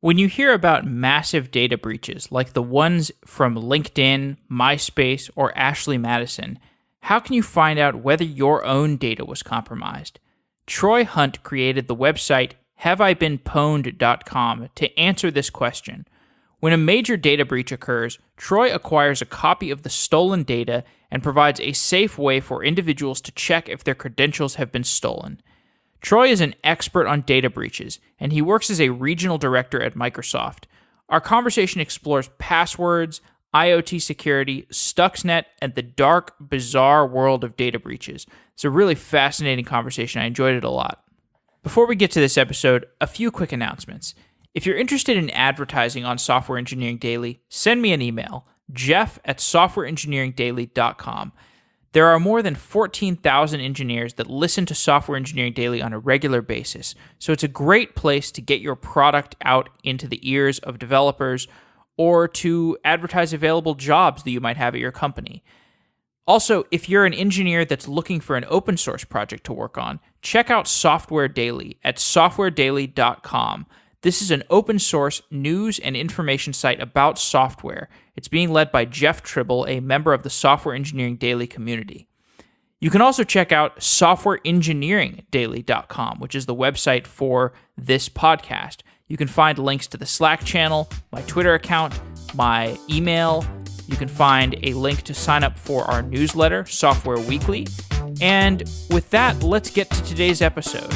When you hear about massive data breaches like the ones from LinkedIn, MySpace, or Ashley Madison, how can you find out whether your own data was compromised? Troy Hunt created the website haveibeenpwned.com to answer this question. When a major data breach occurs, Troy acquires a copy of the stolen data and provides a safe way for individuals to check if their credentials have been stolen. Troy is an expert on data breaches, and he works as a regional director at Microsoft. Our conversation explores passwords, IoT security, Stuxnet, and the dark, bizarre world of data breaches. It's a really fascinating conversation. I enjoyed it a lot. Before we get to this episode, a few quick announcements. If you're interested in advertising on Software Engineering Daily, send me an email, jeff@softwareengineeringdaily.com. There are more than 14,000 engineers that listen to Software Engineering Daily on a regular basis, so it's a great place to get your product out into the ears of developers or to advertise available jobs that you might have at your company. Also, if you're an engineer that's looking for an open source project to work on, check out Software Daily at softwaredaily.com. This is an open source news and information site about software. It's being led by Jeff Tribble, a member of the Software Engineering Daily community. You can also check out softwareengineeringdaily.com, which is the website for this podcast. You can find links to the Slack channel, my Twitter account, my email. You can find a link to sign up for our newsletter, Software Weekly. And with that, let's get to today's episode.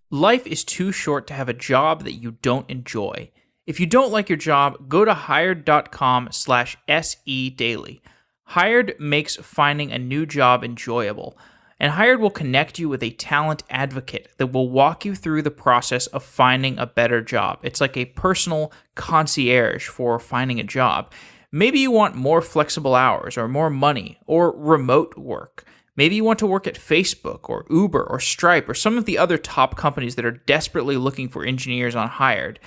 Life is too short to have a job that you don't enjoy. If you don't like your job, go to hired.com/sedaily. Hired makes finding a new job enjoyable, and Hired will connect you with a talent advocate that will walk you through the process of finding a better job. It's like a personal concierge for finding a job. Maybe you want more flexible hours or more money or remote work. Maybe you want to work at Facebook or Uber or Stripe or some of the other top companies that are desperately looking for engineers on Hired.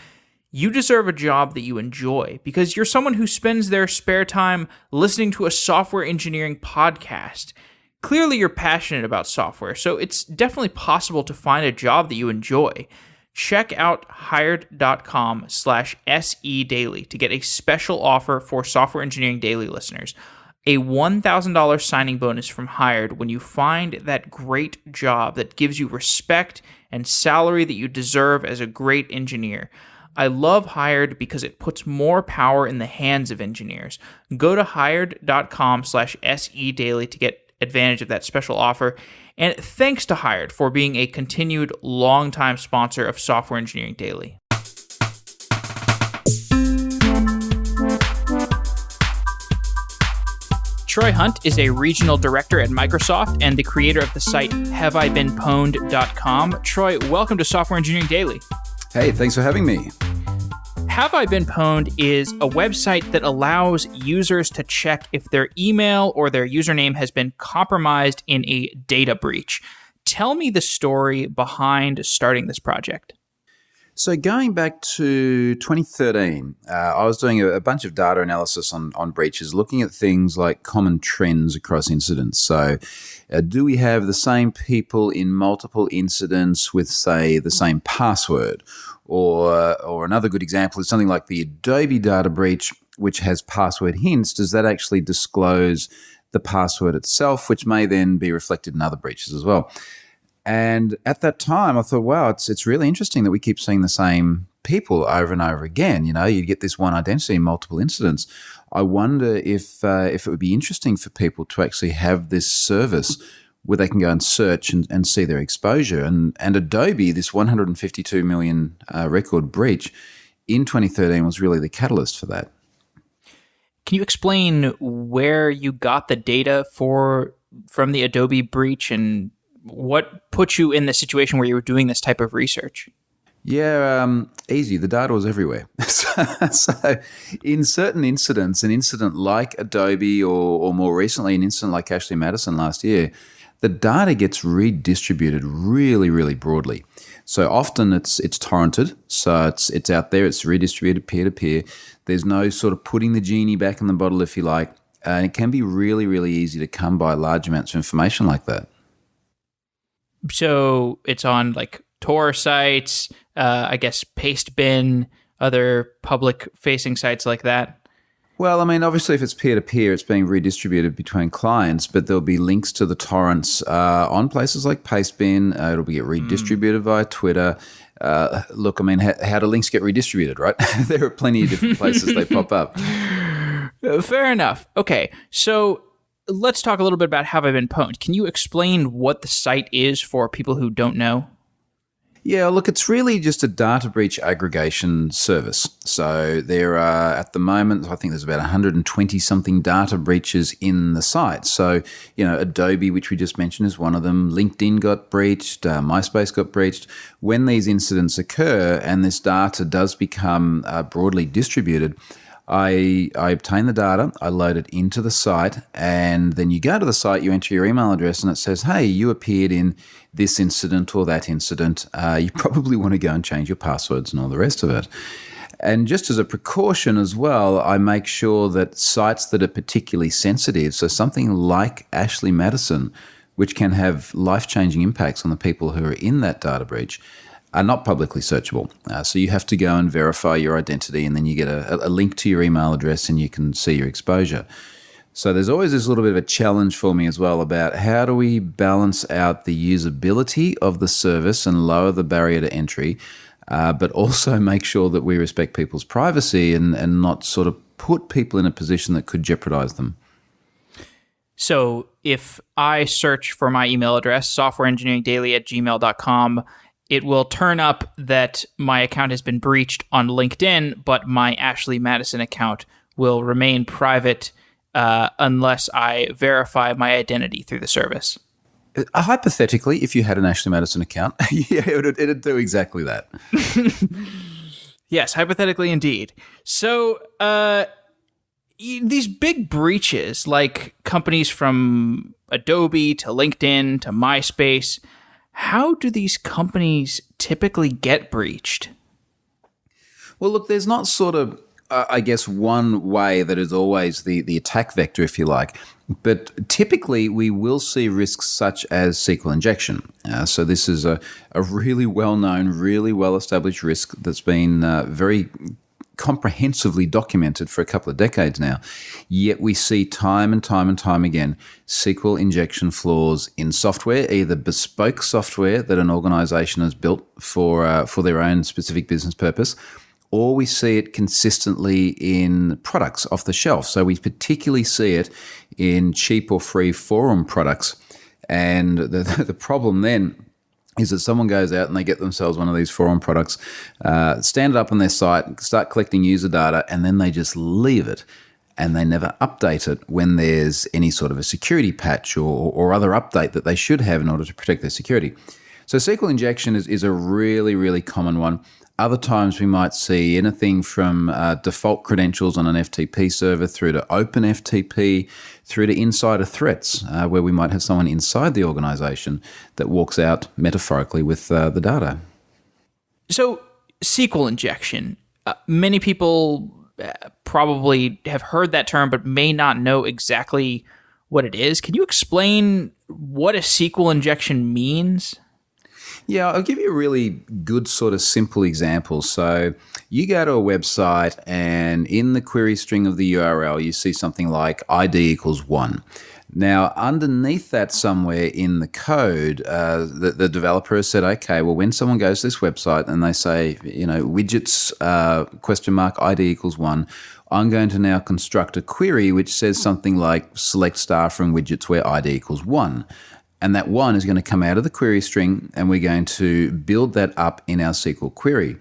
You deserve a job that you enjoy because you're someone who spends their spare time listening to a software engineering podcast. Clearly, you're passionate about software, so it's definitely possible to find a job that you enjoy. Check out hired.com/sedaily to get a special offer for Software Engineering Daily listeners. A $1,000 signing bonus from Hired when you find that great job that gives you respect and salary that you deserve as a great engineer. I love Hired because it puts more power in the hands of engineers. Go to hired.com/sedaily to get advantage of that special offer. And thanks to Hired for being a continued long-time sponsor of Software Engineering Daily. Troy Hunt is a regional director at Microsoft and the creator of the site haveibeenpwned.com. Troy, welcome to Software Engineering Daily. Hey, thanks for having me. Have I Been Pwned is a website that allows users to check if their email or their username has been compromised in a data breach. Tell me the story behind starting this project. So going back to 2013, I was doing a bunch of data analysis on breaches, looking at things like common trends across incidents. So do we have the same people in multiple incidents with, say, the same password? Or another good example is something like the Adobe data breach, which has password hints. Does that actually disclose the password itself, which may then be reflected in other breaches as well? And at that time, I thought, wow, it's really interesting that we keep seeing the same people over and over again. You know, you get this one identity in multiple incidents. I wonder if it would be interesting for people to actually have this service where they can go and search and see their exposure. And Adobe, this 152 million record breach in 2013 was really the catalyst for that. Can you explain where you got the data from the Adobe breach and what put you in the situation where you were doing this type of research? Yeah, easy. The data was everywhere. So in certain incidents, an incident like Adobe or more recently an incident like Ashley Madison last year, the data gets redistributed really, really broadly. So often it's torrented, so it's out there, it's redistributed peer-to-peer. There's no sort of putting the genie back in the bottle, if you like, and it can be really, really easy to come by large amounts of information like that. So it's on like Tor sites, I guess Pastebin, other public-facing sites like that. Well, I mean, obviously, if it's peer-to-peer, it's being redistributed between clients, but there'll be links to the torrents on places like Pastebin. It'll be redistributed via Twitter. Look, I mean, how do links get redistributed, right? There are plenty of different places they pop up. Fair enough. Okay, so let's talk a little bit about Have I Been Pwned. Can you explain what the site is for people who don't know? Yeah, look, it's really just a data breach aggregation service. So there are, at the moment, I think there's about 120-something data breaches in the site. So, Adobe, which we just mentioned, is one of them. LinkedIn got breached. MySpace got breached. When these incidents occur and this data does become broadly distributed, I obtain the data, I load it into the site, and then you go to the site, you enter your email address, and it says, hey, you appeared in this incident or that incident. You probably want to go and change your passwords and all the rest of it. And just as a precaution as well, I make sure that sites that are particularly sensitive, so something like Ashley Madison, which can have life-changing impacts on the people who are in that data breach, are not publicly searchable. So you have to go and verify your identity, and then you get a link to your email address and you can see your exposure. So there's always this little bit of a challenge for me as well about how do we balance out the usability of the service and lower the barrier to entry, but also make sure that we respect people's privacy and not sort of put people in a position that could jeopardize them. So if I search for my email address, softwareengineeringdaily@gmail.com, it will turn up that my account has been breached on LinkedIn, but my Ashley Madison account will remain private unless I verify my identity through the service. Hypothetically, if you had an Ashley Madison account, yeah, it'd do exactly that. Yes, hypothetically indeed. So these big breaches, like companies from Adobe to LinkedIn to MySpace, how do these companies typically get breached? Well, look, there's not sort of, I guess, one way that is always the attack vector, if you like. But typically, we will see risks such as SQL injection. So this is a really well-known, really well-established risk that's been very comprehensively documented for a couple of decades now. Yet we see time and time and time again SQL injection flaws in software, either bespoke software that an organization has built for their own specific business purpose, or we see it consistently in products off the shelf. So we particularly see it in cheap or free forum products. And the problem then is that someone goes out and they get themselves one of these forum products, stand it up on their site, start collecting user data, and then they just leave it. And they never update it when there's any sort of a security patch or other update that they should have in order to protect their security. So SQL injection is a really, really common one. Other times we might see anything from default credentials on an FTP server through to open FTP, through to insider threats, where we might have someone inside the organization that walks out metaphorically with the data. So SQL injection, many people probably have heard that term but may not know exactly what it is. Can you explain what a SQL injection means? Yeah, I'll give you a really good sort of simple example. So you go to a website and in the query string of the URL, you see something like ID equals 1. Now, underneath that somewhere in the code, the developer has said, okay, well, when someone goes to this website and they say, widgets, question mark, ID equals 1, I'm going to now construct a query which says something like select star from widgets where ID equals 1. And that 1 is going to come out of the query string, and we're going to build that up in our SQL query.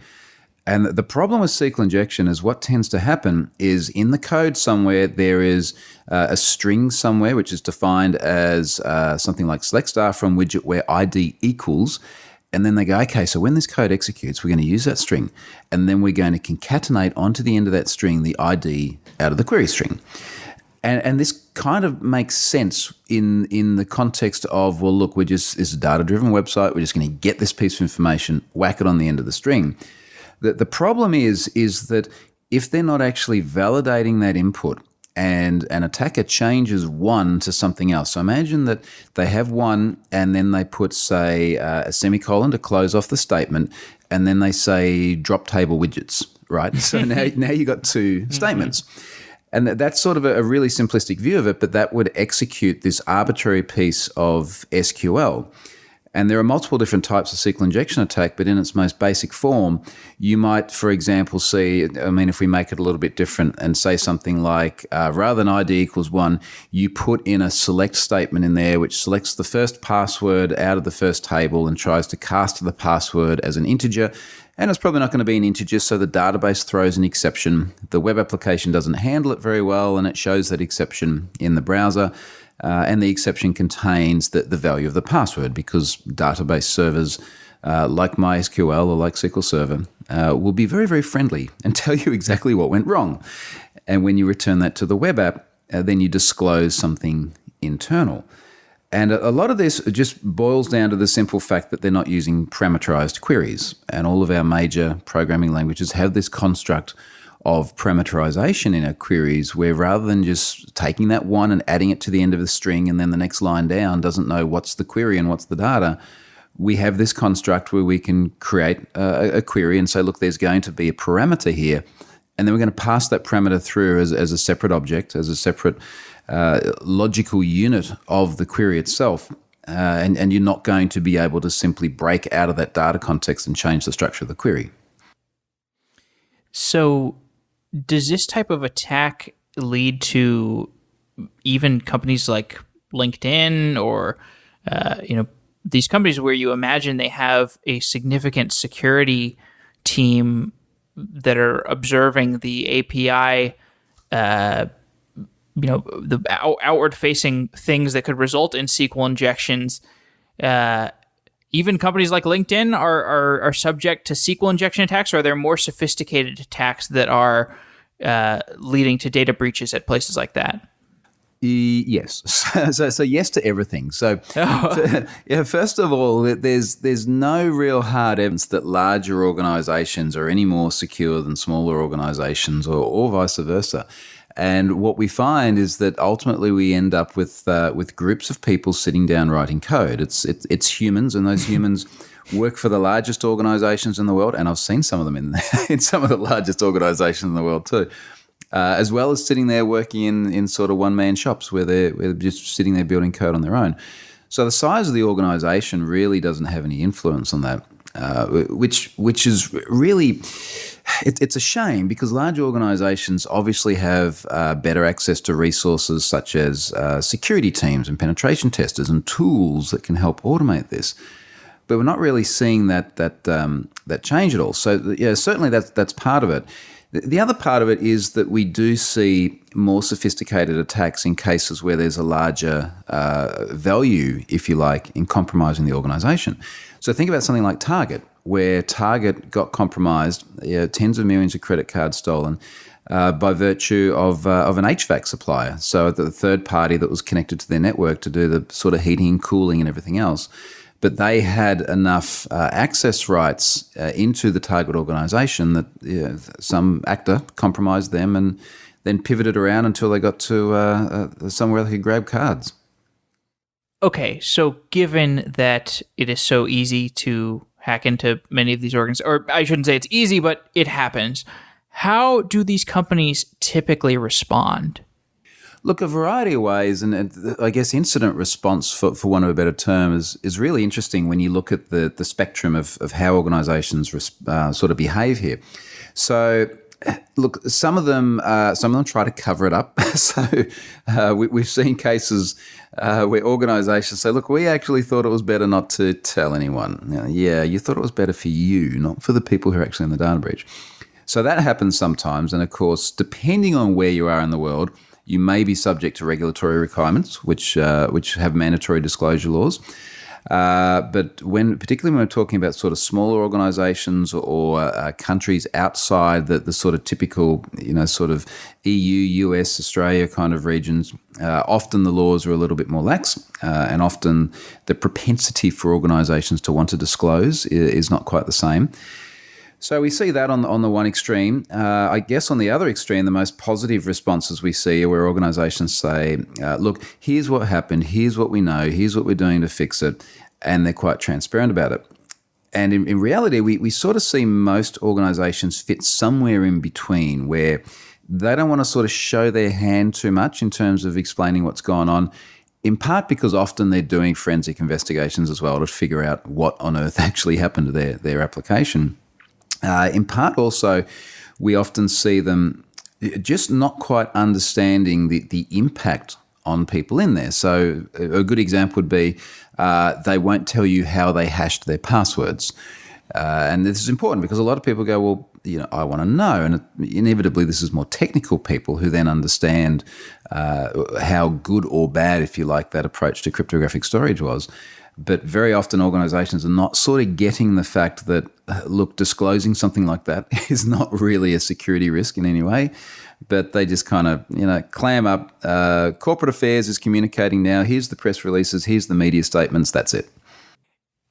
And the problem with SQL injection is what tends to happen is in the code somewhere there is a string somewhere which is defined as something like select star from widget where ID equals. And then they go, okay, so when this code executes, we're going to use that string. And then we're going to concatenate onto the end of that string the ID out of the query string. And this kind of makes sense in the context of, well, look, it's a data-driven website. We're just going to get this piece of information, whack it on the end of the string. The problem is that if they're not actually validating that input and an attacker changes one to something else. So imagine that they have one and then they put, say, a semicolon to close off the statement, and then they say drop table widgets, right? So now you got two statements. And that's sort of a really simplistic view of it, but that would execute this arbitrary piece of SQL. And there are multiple different types of SQL injection attack, but in its most basic form, you might, for example, see, if we make it a little bit different and say something like, rather than ID equals 1, you put in a select statement in there which selects the first password out of the first table and tries to cast the password as an integer. And it's probably not going to be an integer, so the database throws an exception. The web application doesn't handle it very well, and it shows that exception in the browser. And the exception contains the value of the password, because database servers like MySQL or like SQL Server will be very, very friendly and tell you exactly what went wrong. And when you return that to the web app, then you disclose something internal. And a lot of this just boils down to the simple fact that they're not using parameterized queries. And all of our major programming languages have this construct of parameterization in our queries, where rather than just taking that one and adding it to the end of the string and then the next line down doesn't know what's the query and what's the data, we have this construct where we can create a query and say, look, there's going to be a parameter here, and then we're going to pass that parameter through as a separate object, as a separate logical unit of the query itself. And you're not going to be able to simply break out of that data context and change the structure of the query. So does this type of attack lead to even companies like LinkedIn or these companies where you imagine they have a significant security team that are observing the API, the outward-facing things that could result in SQL injections? Even companies like LinkedIn are subject to SQL injection attacks, or are there more sophisticated attacks that are leading to data breaches at places like that? Yes. So yes to everything. So first of all, there's no real hard evidence that larger organizations are any more secure than smaller organizations, or vice versa. And what we find is that ultimately we end up with groups of people sitting down writing code. It's humans, and those humans work for the largest organizations in the world, and I've seen some of them in some of the largest organizations in the world too. As well as sitting there working in sort of one-man shops where they're just sitting there building code on their own. So the size of the organization really doesn't have any influence on that, which is really, it's a shame, because large organizations obviously have better access to resources such as security teams and penetration testers and tools that can help automate this. But we're not really seeing that change at all. So yeah, certainly that's part of it. The other part of it is that we do see more sophisticated attacks in cases where there's a larger value, if you like, in compromising the organization. So think about something like Target, where Target got compromised, tens of millions of credit cards stolen by virtue of an HVAC supplier. So the third party that was connected to their network to do the sort of heating and cooling and everything else. But they had enough access rights into the target organization that some actor compromised them and then pivoted around until they got to somewhere they could grab cards. Okay, so given that it is so easy to hack into many of these organizations, or I shouldn't say it's easy, but it happens, how do these companies typically respond? Look, a variety of ways, and I guess incident response, for want of a better term, is really interesting when you look at the spectrum of how organizations sort of behave here. So, look, some of them try to cover it up. So we've seen cases where organizations say, look, we actually thought it was better not to tell anyone. Yeah, you thought it was better for you, not for the people who are actually in the data breach. So that happens sometimes, and of course, depending on where you are in the world, you may be subject to regulatory requirements, which have mandatory disclosure laws. But particularly when we're talking about sort of smaller organizations or countries outside the sort of typical, sort of EU, US, Australia kind of regions, often the laws are a little bit more lax, and often the propensity for organizations to want to disclose is not quite the same. So we see that on the one extreme. I guess on the other extreme, the most positive responses we see are where organisations say, look, here's what happened, here's what we know, here's what we're doing to fix it, and they're quite transparent about it. And in reality, we sort of see most organisations fit somewhere in between, where they don't want to sort of show their hand too much in terms of explaining what's gone on, in part because often they're doing forensic investigations as well to figure out what on earth actually happened to their application. In part also, we often see them just not quite understanding the impact on people in there. So a good example would be they won't tell you how they hashed their passwords. And this is important because a lot of people go, well, I want to know. And inevitably, this is more technical people who then understand how good or bad, if you like, that approach to cryptographic storage was. But very often organizations are not sort of getting the fact that, look, disclosing something like that is not really a security risk in any way. But they just kind of, clam up. Corporate affairs is communicating now. Here's the press releases. Here's the media statements. That's it.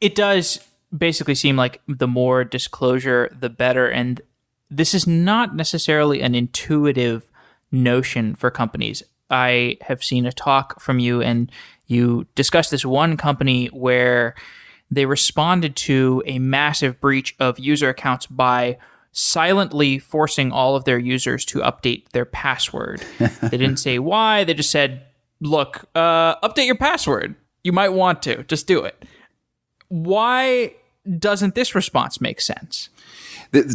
It does basically seem like the more disclosure, the better. And this is not necessarily an intuitive notion for companies. I have seen a talk from you, and you discussed this one company where they responded to a massive breach of user accounts by silently forcing all of their users to update their password. They didn't say why. They just said, look, update your password. You might want to. Just do it. Why doesn't this response make sense?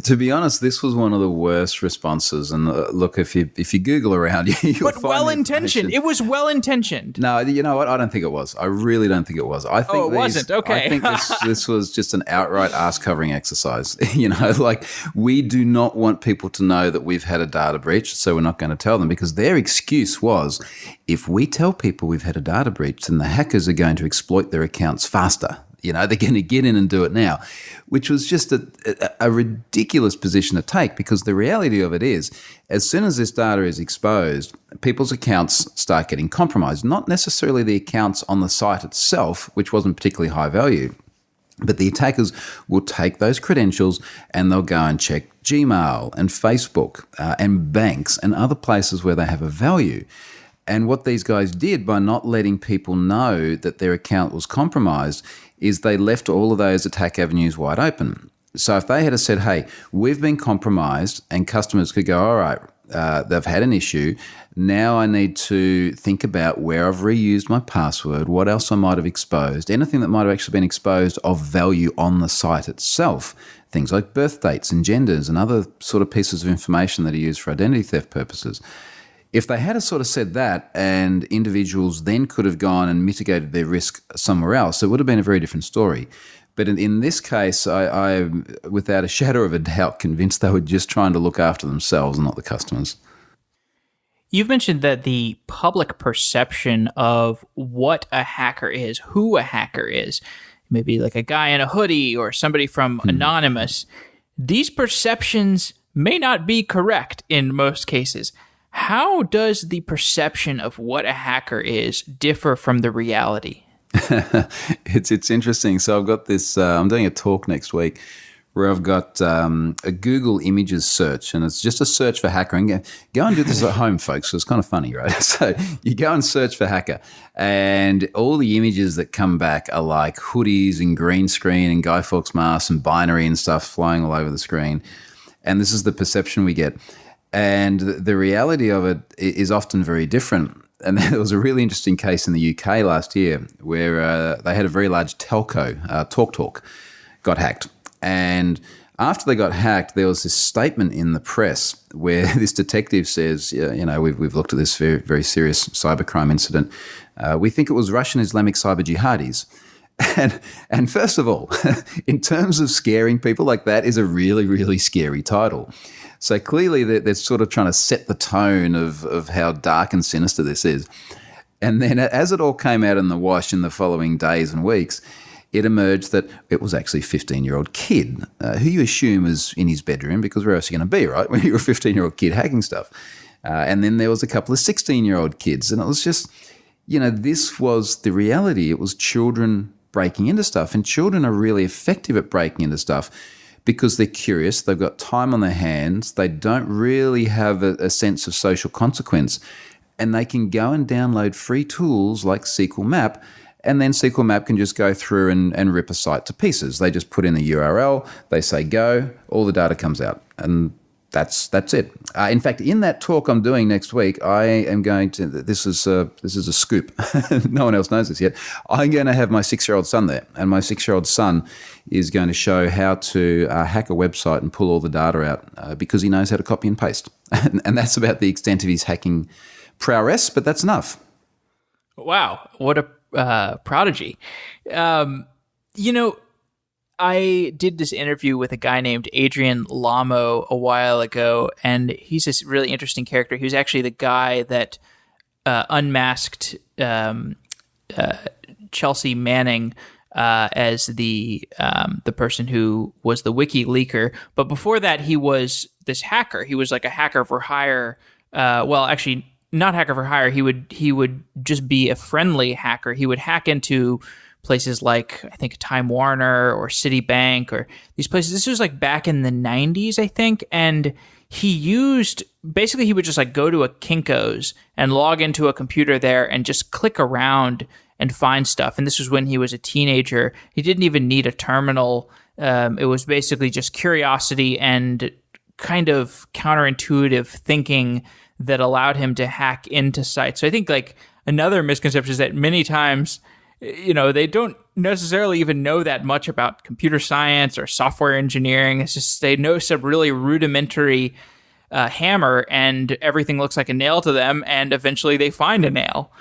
To be honest, this was one of the worst responses. And look, if you Google around, you'll but find well-intentioned. It was well-intentioned. No, you know what? I don't think it was. I really don't think it was. I think it wasn't. Okay. I think this was just an outright ass-covering exercise. Like we do not want people to know that we've had a data breach, so we're not going to tell them, because their excuse was, if we tell people we've had a data breach, then the hackers are going to exploit their accounts faster. They're going to get in and do it now, which was just a ridiculous position to take, because the reality of it is, as soon as this data is exposed, people's accounts start getting compromised. Not necessarily the accounts on the site itself, which wasn't particularly high value, but the attackers will take those credentials and they'll go and check Gmail and Facebook and banks and other places where they have a value. And what these guys did by not letting people know that their account was compromised is they left all of those attack avenues wide open. So if they had said, hey, we've been compromised, and customers could go, all right, they've had an issue. Now I need to think about where I've reused my password, what else I might have exposed, anything that might have actually been exposed of value on the site itself, things like birth dates and genders and other sort of pieces of information that are used for identity theft purposes. If they had sort of said that, and individuals then could have gone and mitigated their risk somewhere else, it would have been a very different story. But in this case, I'm without a shadow of a doubt convinced they were just trying to look after themselves and not the customers. You've mentioned that the public perception of what a hacker is, who a hacker is, maybe like a guy in a hoodie or somebody from Anonymous, these perceptions may not be correct in most cases. How does the perception of what a hacker is differ from the reality? It's interesting. So I've got this, I'm doing a talk next week where I've got a Google Images search, and it's just a search for hacker. And go and do this at home, folks, so it's kind of funny, right? So you go and search for hacker, and all the images that come back are like hoodies and green screen and Guy Fawkes masks and binary and stuff flying all over the screen. And this is the perception we get. And the reality of it is often very different. And there was a really interesting case in the UK last year where they had a very large telco, TalkTalk, got hacked. And after they got hacked, there was this statement in the press where this detective says, we've looked at this very, very serious cybercrime incident. We think it was Russian Islamic cyber jihadis. And first of all, in terms of scaring people, like that is a really, really scary title. So clearly they're sort of trying to set the tone of how dark and sinister this is. And then as it all came out in the wash in the following days and weeks, it emerged that it was actually a 15-year-old kid who you assume is in his bedroom, because where else are you going to be, right, when you're a 15-year-old kid hacking stuff? And then there was a couple of 16-year-old kids. And it was just, this was the reality. It was children breaking into stuff. And children are really effective at breaking into stuff because they're curious, they've got time on their hands, they don't really have a sense of social consequence, and they can go and download free tools like SQL Map, and then SQL Map can just go through and rip a site to pieces. They just put in the URL, they say go, all the data comes out, and that's it. In fact, in that talk I'm doing next week, I am going to. This is a scoop. No one else knows this yet. I'm going to have my 6-year-old son there, and my 6-year-old son is going to show how to hack a website and pull all the data out because he knows how to copy and paste, and that's about the extent of his hacking prowess. But that's enough. Wow, what a prodigy! I did this interview with a guy named Adrian Lamo a while ago, and he's this really interesting character. He was actually the guy that unmasked Chelsea Manning as the person who was the wiki leaker. But before that, he was this hacker. He was like a hacker for hire. Well, actually, not hacker for hire. He would just be a friendly hacker. He would hack into places like, I think, Time Warner or Citibank or these places. This was like back in the 90s, I think. And he would just like go to a Kinko's and log into a computer there and just click around and find stuff. And this was when he was a teenager. He didn't even need a terminal. It was basically just curiosity and kind of counterintuitive thinking that allowed him to hack into sites. So I think like another misconception is that many times, they don't necessarily even know that much about computer science or software engineering. It's just they know some really rudimentary hammer and everything looks like a nail to them, and eventually they find a nail.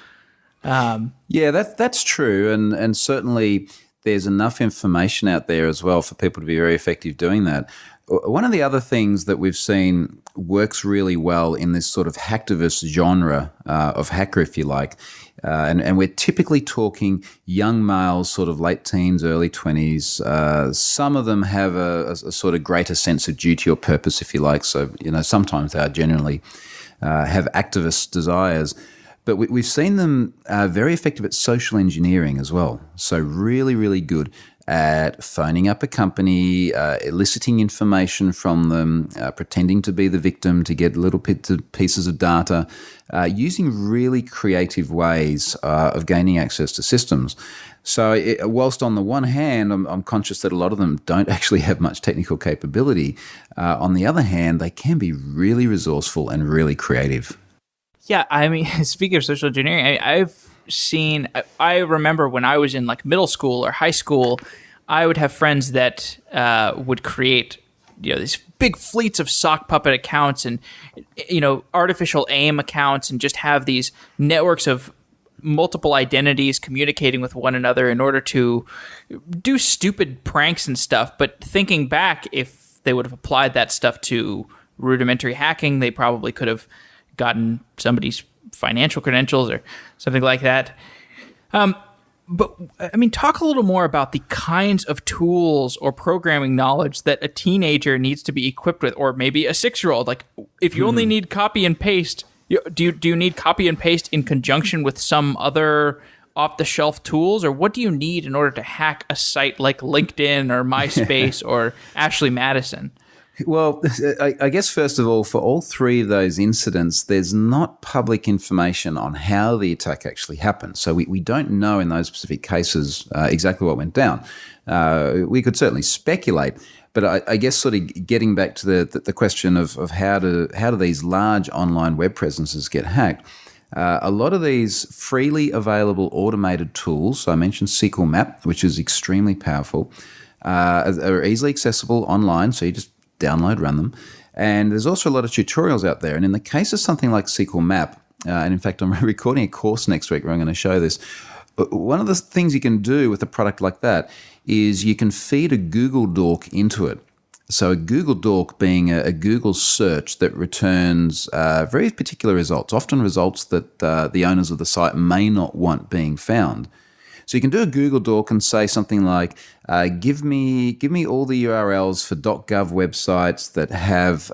Yeah, that's true, and certainly there's enough information out there as well for people to be very effective doing that. One of the other things that we've seen works really well in this sort of hacktivist genre of hacker, if you like, and we're typically talking young males, sort of late teens, early 20s. Some of them have a sort of greater sense of duty or purpose, if you like. So, sometimes they are generally have activist desires. But we've seen them very effective at social engineering as well. So really, really good at phoning up a company, eliciting information from them, pretending to be the victim to get little pieces of data, using really creative ways of gaining access to systems. So whilst on the one hand, I'm conscious that a lot of them don't actually have much technical capability, on the other hand, they can be really resourceful and really creative. Yeah, I mean, speaking of social engineering, I remember when I was in like middle school or high school, I would have friends that would create, these big fleets of sock puppet accounts and, artificial aim accounts, and just have these networks of multiple identities communicating with one another in order to do stupid pranks and stuff. But thinking back, if they would have applied that stuff to rudimentary hacking, they probably could have gotten somebody's financial credentials or something like that. But I mean, talk a little more about the kinds of tools or programming knowledge that a teenager needs to be equipped with, or maybe a 6-year-old. Like, if you only need copy and paste, do you need copy and paste in conjunction with some other off-the-shelf tools, or what do you need in order to hack a site like LinkedIn or MySpace or Ashley Madison? Well, I guess first of all, for all three of those incidents, there's not public information on how the attack actually happened. So we don't know in those specific cases exactly what went down. We could certainly speculate, but I guess sort of getting back to the question of how do these large online web presences get hacked, a lot of these freely available automated tools, so I mentioned SQL Map, which is extremely powerful, are easily accessible online, so you just download, run them. And there's also a lot of tutorials out there. And in the case of something like SQL Map, and in fact, I'm recording a course next week where I'm going to show this. One of the things you can do with a product like that is you can feed a Google Doc into it. So a Google Doc being a Google search that returns very particular results, often results that the owners of the site may not want being found. So you can do a Google Doc and say something like, give me all the URLs for .gov websites that have ?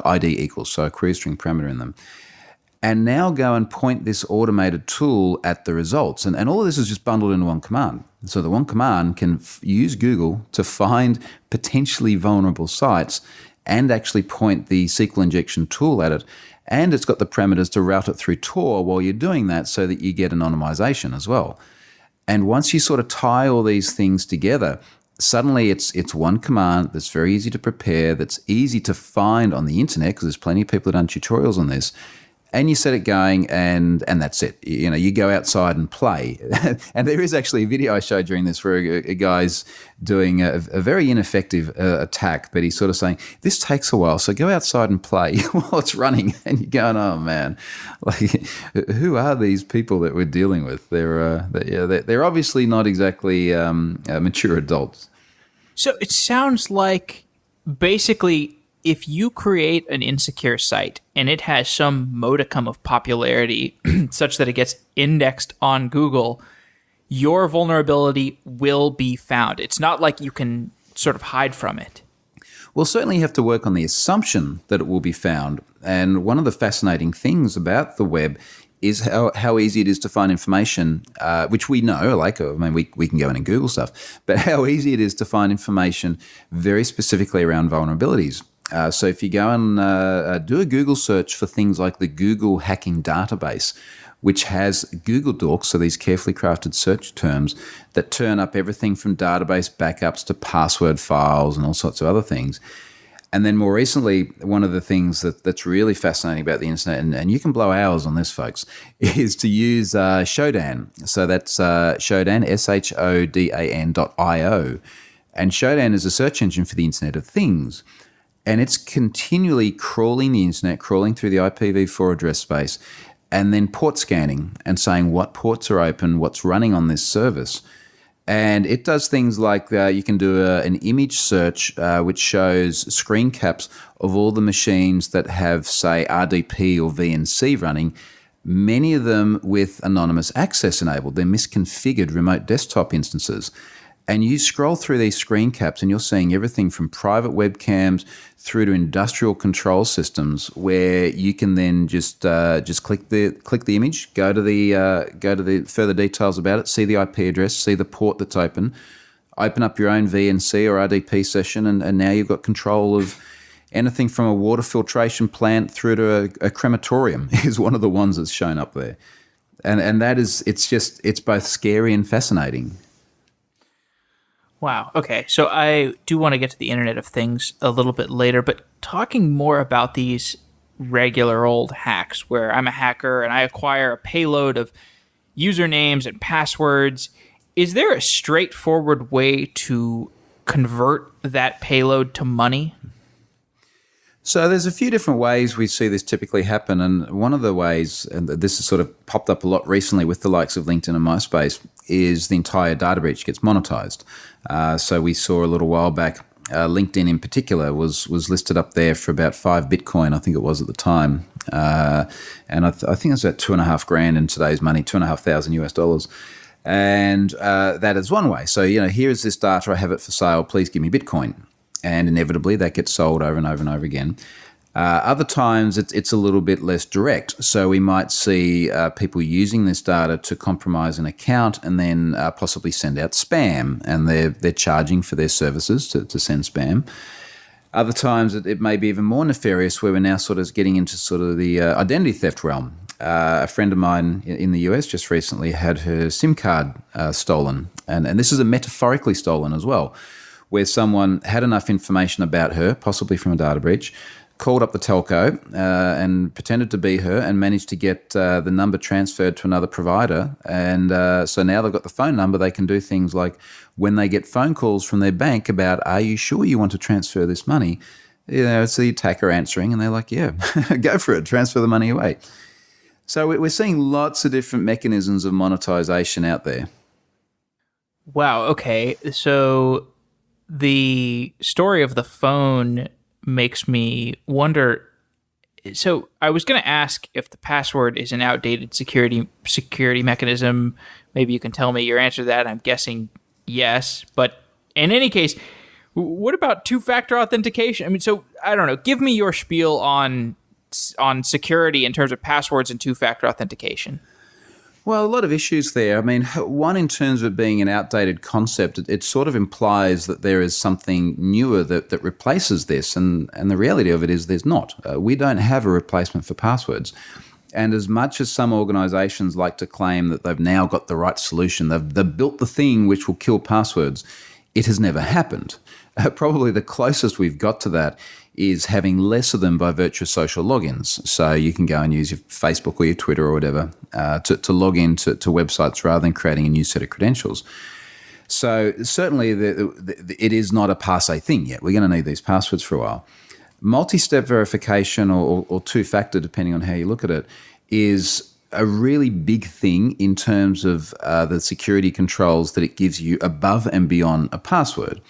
ID equals, so a query string parameter in them. and now go and point this automated tool at the results. And all of this is just bundled into one command. So the one command can use Google to find potentially vulnerable sites and actually point the SQL injection tool at it. And it's got the parameters to route it through Tor while you're doing that so that you get anonymization as well. And once you sort of tie all these things together, suddenly it's one command that's very easy to prepare, that's easy to find on the internet, because there's plenty of people that have done tutorials on this, and you set it going, and that's it. You know, you go outside and play. And there is actually a video I showed during this where a guy's doing a very ineffective attack, but he's sort of saying, this takes a while, so go outside and play while it's running. And you're going, oh man, like, who are these people that we're dealing with? They're obviously not exactly mature adults. So it sounds like basically if you create an insecure site and it has some modicum of popularity such that it gets indexed on Google, your vulnerability will be found. It's not like you can sort of hide from it. Well, certainly you have to work on the assumption that it will be found. And one of the fascinating things about the web is how easy it is to find information, which we know, we can go in and Google stuff, but how easy it is to find information very specifically around vulnerabilities. So if you go and do a Google search for things like the Google Hacking Database, which has Google Docs, so these carefully crafted search terms that turn up everything from database backups to password files and all sorts of other things. And then more recently, one of the things that's really fascinating about the internet, and you can blow hours on this, folks, is to use Shodan. So that's Shodan, SHODAN.io. And Shodan is a search engine for the Internet of Things. And it's continually crawling the internet, crawling through the IPv4 address space, and then port scanning and saying what ports are open, what's running on this service. And it does things like you can do an image search which shows screen caps of all the machines that have, say, RDP or VNC running, many of them with anonymous access enabled. They're misconfigured remote desktop instances. And you scroll through these screen caps and you're seeing everything from private webcams through to industrial control systems, where you can then just click the image, go to the further details about it, see the IP address, see the port that's open up your own VNC or RDP session, and now you've got control of anything from a water filtration plant through to a crematorium is one of the ones that's shown up there. And that is, it's both scary and fascinating. Wow. Okay. So I do want to get to the Internet of Things a little bit later, but talking more about these regular old hacks where I'm a hacker and I acquire a payload of usernames and passwords, is there a straightforward way to convert that payload to money? So there's a few different ways we see this typically happen, and one of the ways, and this has sort of popped up a lot recently with the likes of LinkedIn and MySpace, is the entire data breach gets monetized. So we saw a little while back, LinkedIn in particular was listed up there for about 5 Bitcoin, I think it was at the time, and I think it's about $2,500 in today's money, $2,500 US. And that is one way. So here is this data, I have it for sale. Please give me Bitcoin. And inevitably that gets sold over and over and over again. Other times it's a little bit less direct. So we might see people using this data to compromise an account and then possibly send out spam, and they're charging for their services to send spam. Other times it may be even more nefarious, where we're now sort of getting into sort of the identity theft realm. A friend of mine in the US just recently had her SIM card stolen, and this is a metaphorically stolen as well, where someone had enough information about her, possibly from a data breach, called up the telco and pretended to be her and managed to get the number transferred to another provider. And so now they've got the phone number. They can do things like when they get phone calls from their bank about, are you sure you want to transfer this money? It's the attacker answering, and they're like, yeah, go for it, transfer the money away. So we're seeing lots of different mechanisms of monetization out there. Wow, okay. So the story of the phone makes me wonder. So I was going to ask if the password is an outdated security mechanism. Maybe you can tell me your answer to that. I'm guessing yes. But in any case, what about two-factor authentication? I mean, so I don't know. Give me your spiel on security in terms of passwords and two-factor authentication? Well, a lot of issues there. I mean, one, in terms of it being an outdated concept, it sort of implies that there is something newer that replaces this. And the reality of it is there's not. We don't have a replacement for passwords. And as much as some organizations like to claim that they've now got the right solution, they've built the thing which will kill passwords, it has never happened. Probably the closest we've got to that is having less of them by virtue of social logins. So you can go and use your Facebook or your Twitter or whatever to log into websites rather than creating a new set of credentials. So certainly it is not a passe thing yet. We're going to need these passwords for a while. Multi-step verification or two-factor, depending on how you look at it, is a really big thing in terms of the security controls that it gives you above and beyond a password.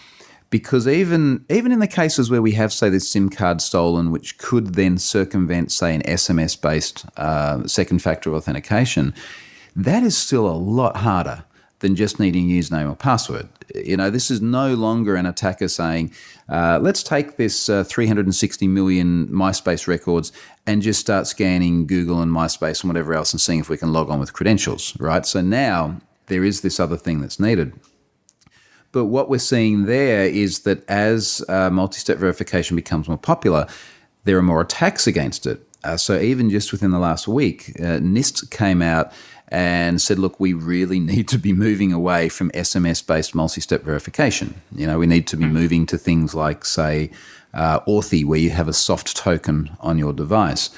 Because even in the cases where we have, say, this SIM card stolen, which could then circumvent, say, an SMS-based second factor authentication, that is still a lot harder than just needing a username or password. You know, this is no longer an attacker saying, let's take this 360 million MySpace records and just start scanning Google and MySpace and whatever else and seeing if we can log on with credentials, right? So now there is this other thing that's needed. But what we're seeing there is that as multi-step verification becomes more popular, there are more attacks against it. So even just within the last week, NIST came out and said, look, we really need to be moving away from SMS-based multi-step verification. You know, we need to be moving to things like, say, Authy, where you have a soft token on your device.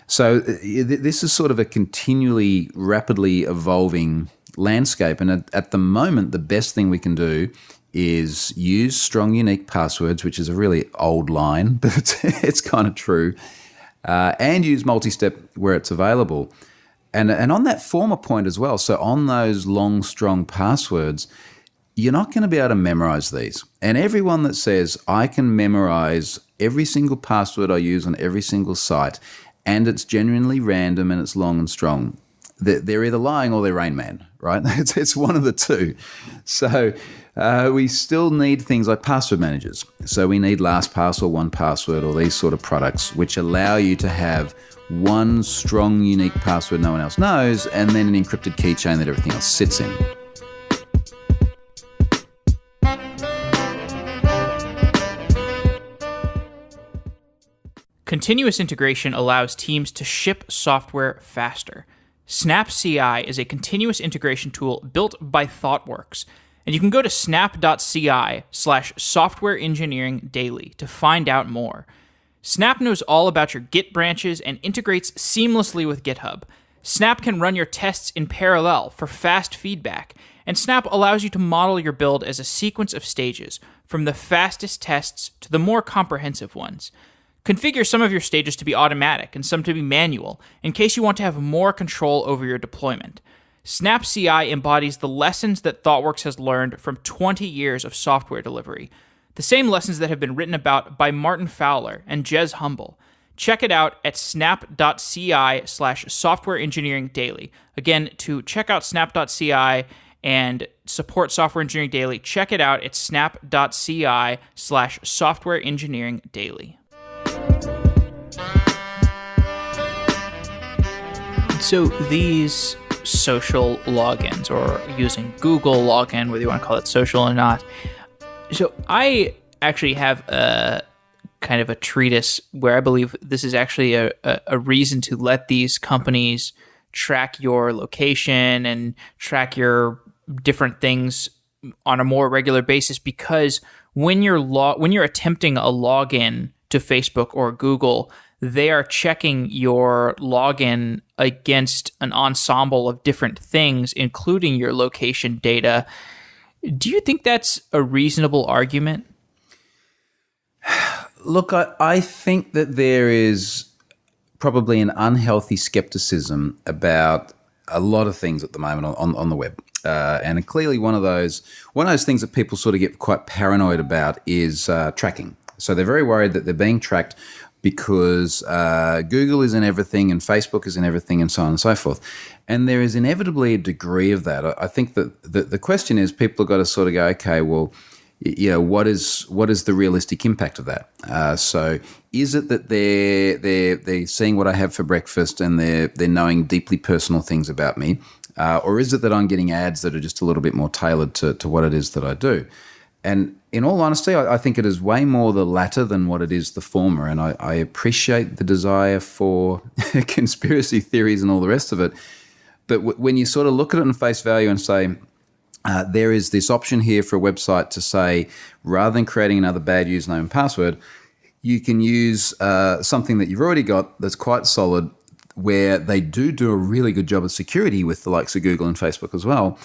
So this is sort of a continually rapidly evolving landscape. And at the moment, the best thing we can do is use strong, unique passwords, which is a really old line, but it's kind of true, and use multi-step where it's available. And on that former point as well, so on those long, strong passwords, you're not going to be able to memorize these. And everyone that says, I can memorize every single password I use on every single site, and it's genuinely random and it's long and strong, they're either lying or they're Rain Man, right? It's one of the two. So we still need things like password managers. So we need LastPass or 1Password or these sort of products which allow you to have one strong, unique password no one else knows, and then an encrypted keychain that everything else sits in. Continuous integration allows teams to ship software faster. SnapCI is a continuous integration tool built by Thoughtworks, and you can go to snap.ci/softwareengineeringdaily to find out more. Snap knows all about your Git branches and integrates seamlessly with GitHub. Snap can run your tests in parallel for fast feedback, and Snap allows you to model your build as a sequence of stages, from the fastest tests to the more comprehensive ones. Configure some of your stages to be automatic and some to be manual, in case you want to have more control over your deployment. SnapCI embodies the lessons that Thoughtworks has learned from 20 years of software delivery, the same lessons that have been written about by Martin Fowler and Jez Humble. Check it out at snap.ci/softwareengineeringdaily. Again, to check out snap.ci and support Software Engineering Daily, check it out at snap.ci/softwareengineeringdaily. So these social logins, or using Google login, whether you want to call it social or not. So I actually have a kind of a treatise where I believe this is actually a reason to let these companies track your location and track your different things on a more regular basis, because when you're attempting a login to Facebook or Google, they are checking your login against an ensemble of different things, including your location data. Do you think that's a reasonable argument? Look, I think that there is probably an unhealthy skepticism about a lot of things at the moment on the web. And clearly one of those things that people sort of get quite paranoid about is tracking. So they're very worried that they're being tracked because Google is in everything and Facebook is in everything and so on and so forth. And there is inevitably a degree of that. I think that the question is, people have got to sort of go, okay, well, what is the realistic impact of that? So is it that they're seeing what I have for breakfast and they're knowing deeply personal things about me, or is it that I'm getting ads that are just a little bit more tailored to what it is that I do? And in all honesty, I think it is way more the latter than what it is the former. And I appreciate the desire for conspiracy theories and all the rest of it. But when you sort of look at it on face value and say, there is this option here for a website to say, rather than creating another bad username and password, you can use something that you've already got that's quite solid, where they do a really good job of security with the likes of Google and Facebook as well,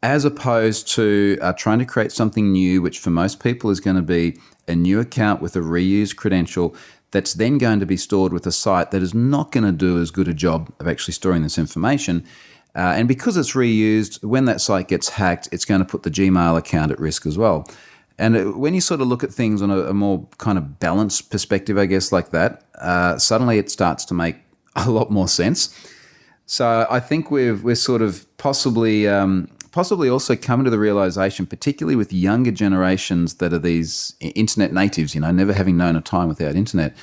as opposed to trying to create something new, which for most people is going to be a new account with a reused credential that's then going to be stored with a site that is not going to do as good a job of actually storing this information. And because it's reused, when that site gets hacked, it's going to put the Gmail account at risk as well. And when you sort of look at things on a more kind of balanced perspective, I guess, like that, suddenly it starts to make a lot more sense. So I think we're sort of possibly also coming to the realization, particularly with younger generations that are these internet natives, never having known a time without internet,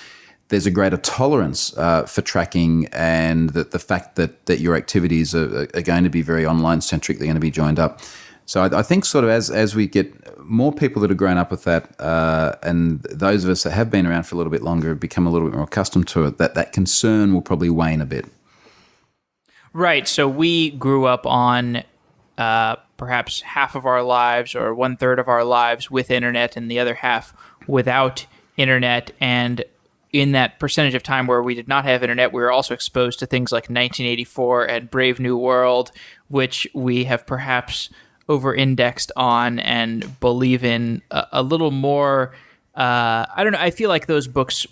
there's a greater tolerance for tracking, and that the fact that your activities are going to be very online centric, they're going to be joined up. So I think sort of as we get more people that have grown up with that, and those of us that have been around for a little bit longer become a little bit more accustomed to it, that concern will probably wane a bit. Right. So we grew up on perhaps half of our lives or 1/3 of our lives with internet and the other half without internet. And in that percentage of time where we did not have internet, we were also exposed to things like 1984 and Brave New World, which we have perhaps over-indexed on and believe in a little more. I don't know. I feel like those books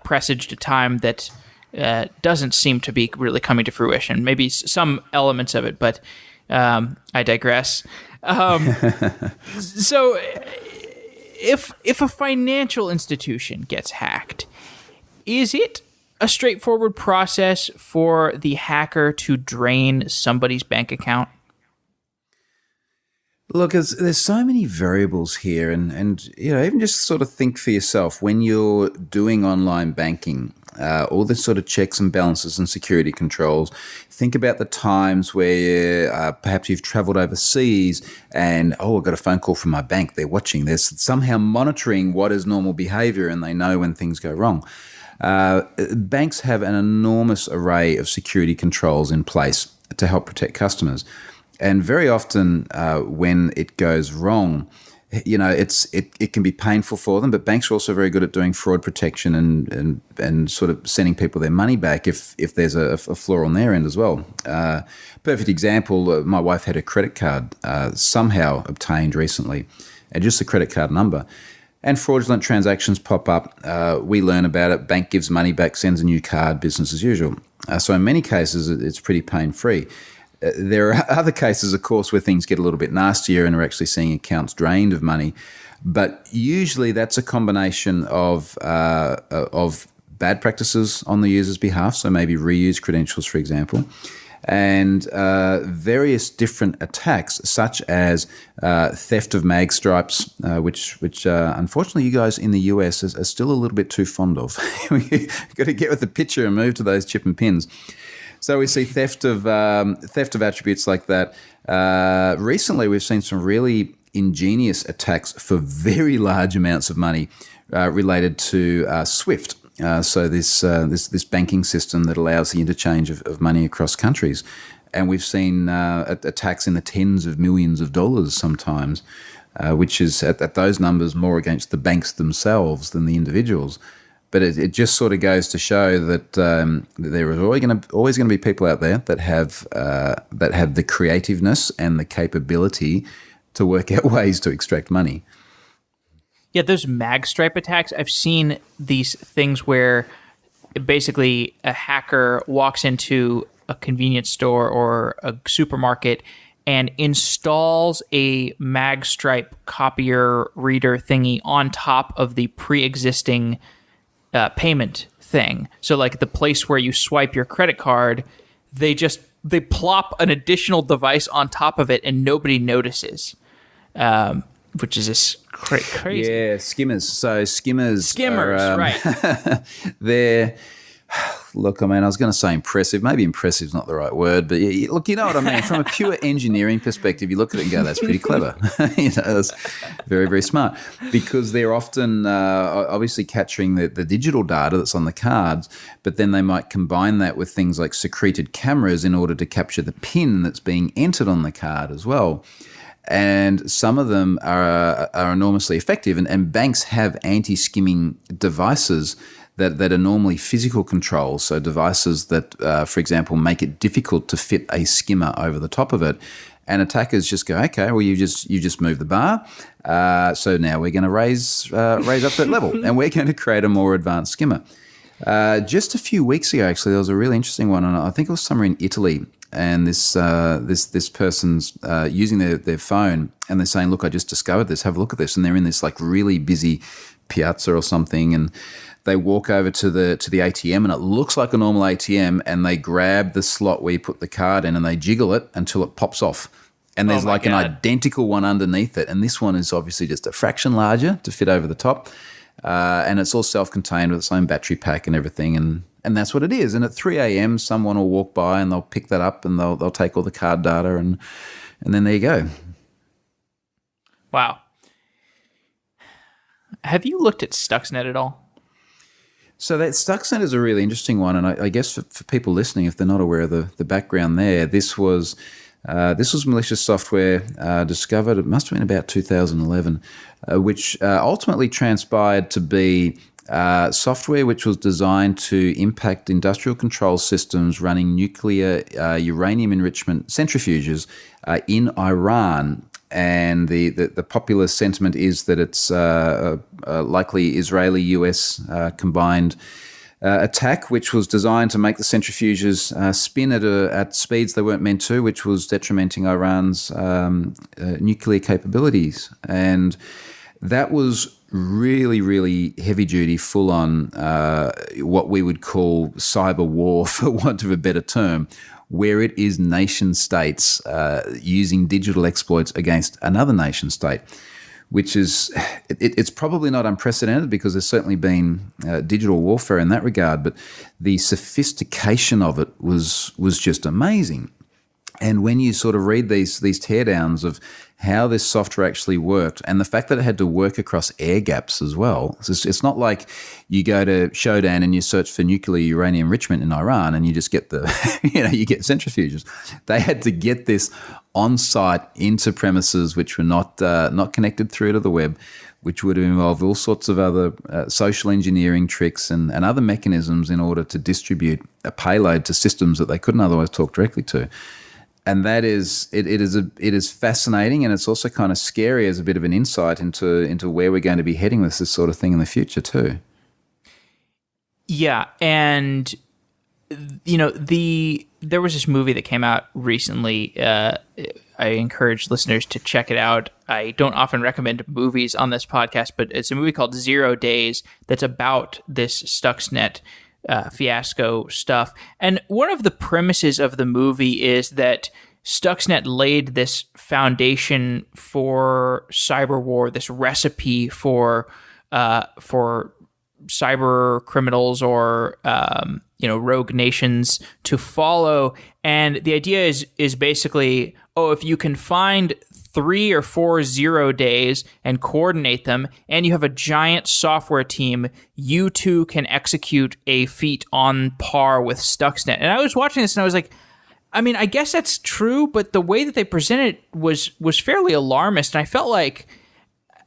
presaged a time that doesn't seem to be really coming to fruition. Maybe some elements of it, but I digress. So if a financial institution gets hacked, is it a straightforward process for the hacker to drain somebody's bank account? Look, there's so many variables here, and even just sort of think for yourself when you're doing online banking, all the sort of checks and balances and security controls. Think about the times where perhaps you've traveled overseas and, I've got a phone call from my bank. They're watching this, somehow monitoring what is normal behavior, and they know when things go wrong. Banks have an enormous array of security controls in place to help protect customers. And very often when it goes wrong, it can be painful for them, but banks are also very good at doing fraud protection and sort of sending people their money back if there's a flaw on their end as well. Perfect example, my wife had a credit card somehow obtained recently, and just the credit card number. And fraudulent transactions pop up. We learn about it. Bank gives money back, sends a new card, business as usual. So in many cases, it's pretty pain-free. There are other cases, of course, where things get a little bit nastier and we're actually seeing accounts drained of money. But usually that's a combination of bad practices on the user's behalf, so maybe reused credentials, for example, and various different attacks, such as theft of Magstripes, which unfortunately you guys in the US are still a little bit too fond of. You've got to get with the picture and move to those chip and pins. So we see theft of attributes like that. Recently, we've seen some really ingenious attacks for very large amounts of money related to SWIFT. So this banking system that allows the interchange of money across countries, and we've seen attacks in the tens of millions of dollars sometimes, which is at those numbers more against the banks themselves than the individuals. But it just sort of goes to show that there is always going to be people out there that have the creativeness and the capability to work out ways to extract money. Yeah, those Magstripe attacks, I've seen these things where basically a hacker walks into a convenience store or a supermarket and installs a Magstripe copier reader thingy on top of the pre-existing payment thing. So like the place where you swipe your credit card, they plop an additional device on top of it and nobody notices. which is just crazy. Yeah, skimmers. So skimmers are, right. they're, look, I mean, I was going to say impressive. Maybe impressive is not the right word, but look, you know what I mean? From a pure engineering perspective, you look at it and go, that's pretty clever. That's very, very smart, because they're often obviously capturing the digital data that's on the cards, but then they might combine that with things like secreted cameras in order to capture the PIN that's being entered on the card as well. And some of them are enormously effective, and banks have anti-skimming devices that are normally physical controls, so devices that, for example, make it difficult to fit a skimmer over the top of it. And attackers just go, okay, well, you just move the bar, so now we're going to raise up that level, and we're going to create a more advanced skimmer. Just a few weeks ago, actually, there was a really interesting one, and I think it was somewhere in Italy. And this person's using their phone, and they're saying, "Look, I just discovered this. Have a look at this." And they're in this like really busy piazza or something, and they walk over to the ATM, and it looks like a normal ATM, and they grab the slot where you put the card in, and they jiggle it until it pops off. And there's an identical one underneath it, and this one is obviously just a fraction larger to fit over the top, and it's all self-contained with its own battery pack and everything, and that's what it is. And at 3 a.m., someone will walk by and they'll pick that up and they'll take all the card data, and then there you go. Wow. Have you looked at Stuxnet at all? So that Stuxnet is a really interesting one, and I guess for people listening, if they're not aware of the background there, this was malicious software discovered, it must have been about 2011, which ultimately transpired to be software which was designed to impact industrial control systems running nuclear uranium enrichment centrifuges in Iran. And the popular sentiment is that it's likely Israeli-US combined attack, which was designed to make the centrifuges spin at speeds they weren't meant to, which was detrimenting Iran's nuclear capabilities. And that was really, really heavy duty, full on what we would call cyber war, for want of a better term, where it is nation states using digital exploits against another nation state, which is, it's probably not unprecedented, because there's certainly been digital warfare in that regard, but the sophistication of it was just amazing. And when you sort of read these teardowns of how this software actually worked, and the fact that it had to work across air gaps as well. It's not like you go to Shodan and you search for nuclear uranium enrichment in Iran and you just get you get centrifuges. They had to get this on site into premises which were not connected through to the web, which would involve all sorts of other social engineering tricks and other mechanisms in order to distribute a payload to systems that they couldn't otherwise talk directly to. And that is it is fascinating, and it's also kind of scary as a bit of an insight into where we're going to be heading with this sort of thing in the future too. Yeah, and there was this movie that came out recently. I encourage listeners to check it out. I don't often recommend movies on this podcast, but it's a movie called 0 Days that's about this Stuxnet fiasco stuff. And one of the premises of the movie is that Stuxnet laid this foundation for cyber war, this recipe for cyber criminals or rogue nations to follow. And the idea is basically, if you can find 3 or 4 0 days and coordinate them, and you have a giant software team, you too can execute a feat on par with Stuxnet. And I was watching this and I was like, I mean, I guess that's true, but the way that they presented it was fairly alarmist. And I felt like,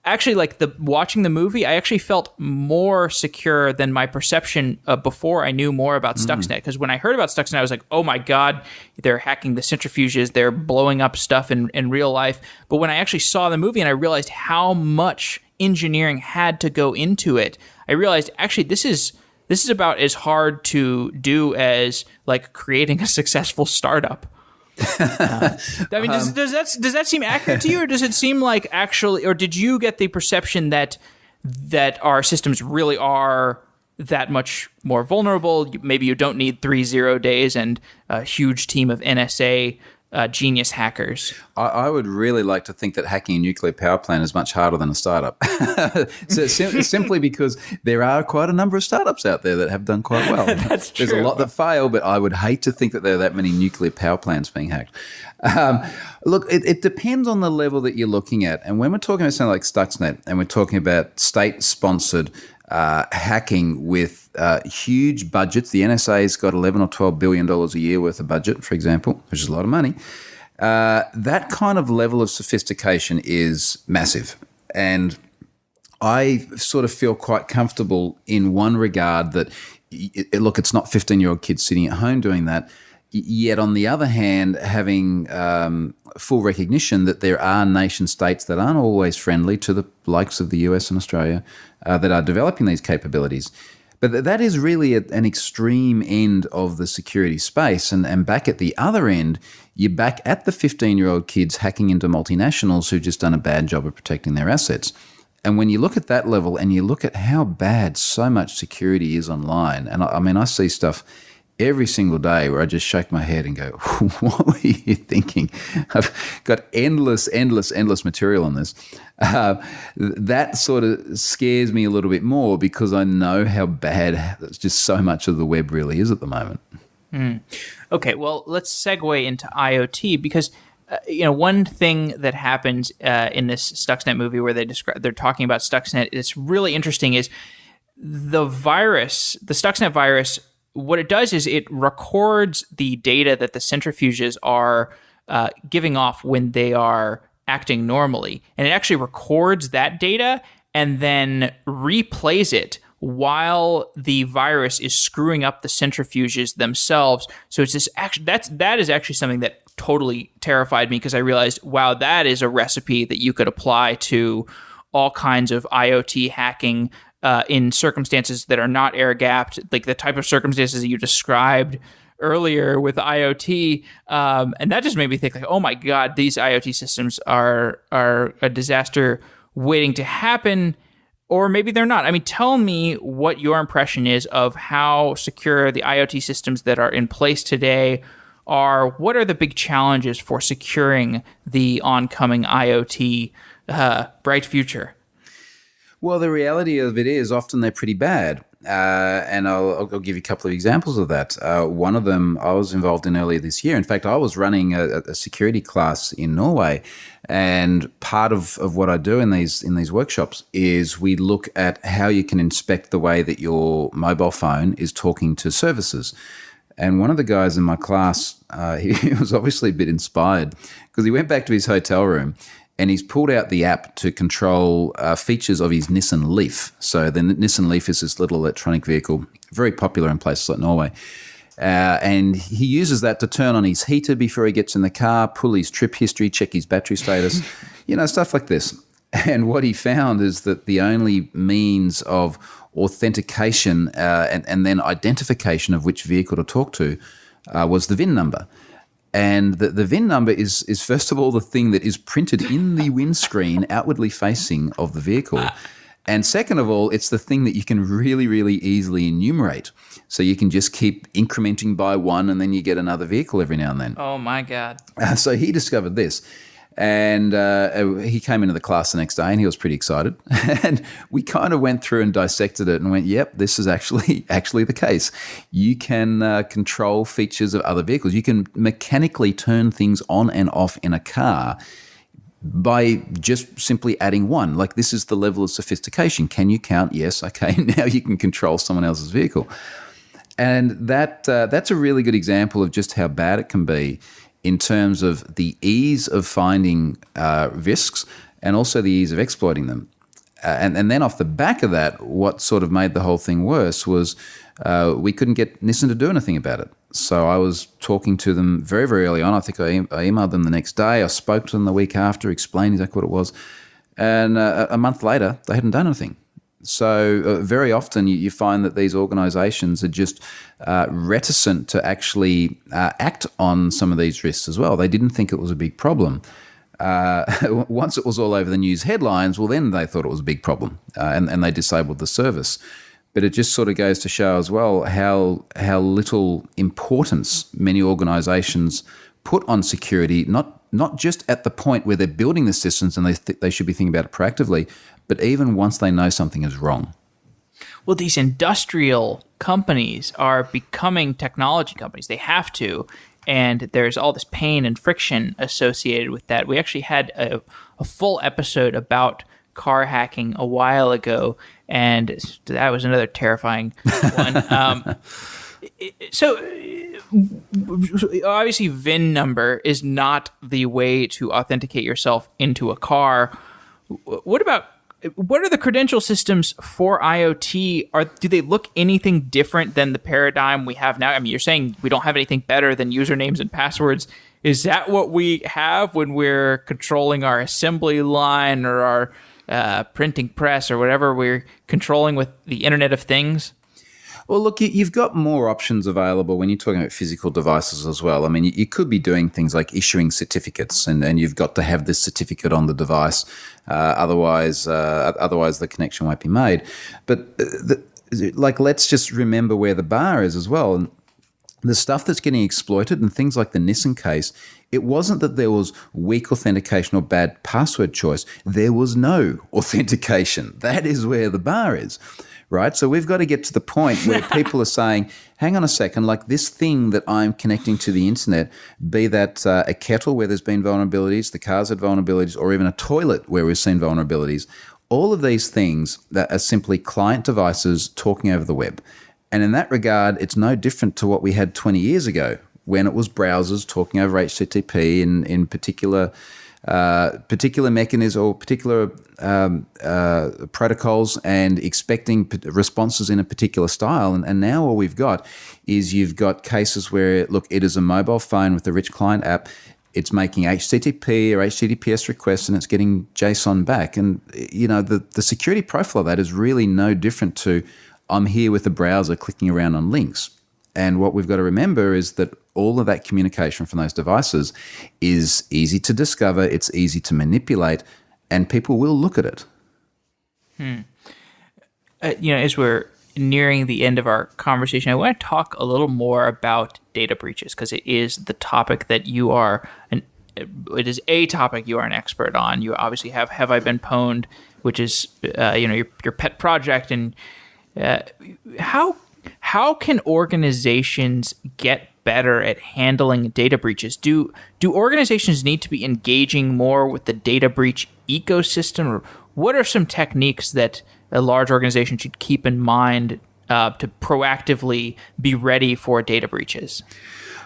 actually, watching the movie, I actually felt more secure than my perception before I knew more about Stuxnet. Because when I heard about Stuxnet, I was like, oh my God, they're hacking the centrifuges, they're blowing up stuff in real life. But when I actually saw the movie and I realized how much engineering had to go into it, I realized, actually, this is about as hard to do as like creating a successful startup. I mean, does that seem accurate to you, or does it seem like actually, or did you get the perception that our systems really are that much more vulnerable? Maybe you don't need 3 0 days and a huge team of NSA genius hackers. I would really like to think that hacking a nuclear power plant is much harder than a startup. Simply because there are quite a number of startups out there that have done quite well. That's true. There's a lot that fail, but I would hate to think that there are that many nuclear power plants being hacked. Look, it depends on the level that you're looking at. And when we're talking about something like Stuxnet and we're talking about state-sponsored hacking with huge budgets. The NSA's got $11 or $12 billion a year worth of budget, for example, which is a lot of money. That kind of level of sophistication is massive. And I sort of feel quite comfortable in one regard that, look, it's not 15-year-old kids sitting at home doing that. Yet, on the other hand, having full recognition that there are nation states that aren't always friendly to the likes of the US and Australia that are developing these capabilities. But that is really an extreme end of the security space. And back at the other end, you're back at the 15-year-old kids hacking into multinationals who've just done a bad job of protecting their assets. And when you look at that level and you look at how bad so much security is online, and I mean, I see stuff every single day where I just shake my head and go, what were you thinking? I've got endless material on this. That sort of scares me a little bit more because I know how bad just so much of the web really is at the moment. Okay, well, let's segue into IoT because one thing that happens in this Stuxnet movie where they're talking about Stuxnet, it's really interesting, is the Stuxnet virus. What it does is it records the data that the centrifuges are giving off when they are acting normally. And it actually records that data and then replays it while the virus is screwing up the centrifuges themselves. So it's this that is actually something that totally terrified me because I realized, wow, that is a recipe that you could apply to all kinds of IoT hacking in circumstances that are not air-gapped, like the type of circumstances that you described earlier with IoT. And that just made me think, like, oh my God, these IoT systems are a disaster waiting to happen, or maybe they're not. I mean, tell me what your impression is of how secure the IoT systems that are in place today are. What are the big challenges for securing the oncoming IoT bright future? Well, the reality of it is often they're pretty bad. And I'll give you a couple of examples of that. One of them I was involved in earlier this year. In fact, I was running a security class in Norway. And part of what I do in these workshops is we look at how you can inspect the way that your mobile phone is talking to services. And one of the guys in my class, he was obviously a bit inspired because he went back to his hotel room and he's pulled out the app to control features of his Nissan Leaf. So the Nissan Leaf is this little electronic vehicle, very popular in places like Norway. And he uses that to turn on his heater before he gets in the car, pull his trip history, check his battery status, stuff like this. And what he found is that the only means of authentication and then identification of which vehicle to talk to was the VIN number. And the VIN number is first of all the thing that is printed in the windscreen outwardly facing of the vehicle. And second of all, it's the thing that you can really, really easily enumerate. So you can just keep incrementing by one and then you get another vehicle every now and then. Oh, my God. So he discovered this. And he came into the class the next day and he was pretty excited. And we kind of went through and dissected it and went, yep, this is actually the case. You can control features of other vehicles. You can mechanically turn things on and off in a car by just simply adding one. Like, this is the level of sophistication. Can you count? Yes. Okay. Now you can control someone else's vehicle. And that's a really good example of just how bad it can be in terms of the ease of finding risks and also the ease of exploiting them. And then off the back of that, what sort of made the whole thing worse was we couldn't get Nissan to do anything about it. So I was talking to them very, very early on. I think I emailed them the next day. I spoke to them the week after, explained exactly what it was. And a month later, they hadn't done anything. So very often you find that these organizations are just reticent to actually act on some of these risks as well. They didn't think it was a big problem. Once it was all over the news headlines, well, then they thought it was a big problem and they disabled the service. But it just sort of goes to show as well how little importance many organizations put on security, not just at the point where they're building the systems and they should be thinking about it proactively, but even once they know something is wrong. Well, these industrial companies are becoming technology companies. They have to. And there's all this pain and friction associated with that. We actually had a full episode about car hacking a while ago, and that was another terrifying one. So obviously VIN number is not the way to authenticate yourself into a car. What are the credential systems for IoT? Do they look anything different than the paradigm we have now? I mean, you're saying we don't have anything better than usernames and passwords. Is that what we have when we're controlling our assembly line or our printing press or whatever we're controlling with the Internet of Things? Well, look, you've got more options available when you're talking about physical devices as well. I mean, you could be doing things like issuing certificates, and you've got to have this certificate on the device. Otherwise the connection won't be made. But let's just remember where the bar is as well. And the stuff that's getting exploited and things like the Nissan case, it wasn't that there was weak authentication or bad password choice. There was no authentication. That is where the bar is. Right? So we've got to get to the point where people are saying, hang on a second, like this thing that I'm connecting to the internet, be that a kettle where there's been vulnerabilities, the car's had vulnerabilities, or even a toilet where we've seen vulnerabilities, all of these things that are simply client devices talking over the web. And in that regard, it's no different to what we had 20 years ago when it was browsers talking over HTTP in particular mechanisms or particular protocols and expecting responses in a particular style. And now all we've got is you've got cases where, look, it is a mobile phone with a rich client app. It's making HTTP or HTTPS requests and it's getting JSON back. And, you know, the security profile of that is really no different to I'm here with the browser clicking around on links. And what we've got to remember is that all of that communication from those devices is easy to discover, it's easy to manipulate, and people will look at it. As we're nearing the end of our conversation, I want to talk a little more about data breaches because it is the topic that you are it is a topic you are an expert on. You obviously have I Been Pwned, which is your pet project, and how can organizations get better at handling data breaches? Do organizations need to be engaging more with the data breach ecosystem, or what are some techniques that a large organization should keep in mind to proactively be ready for data breaches?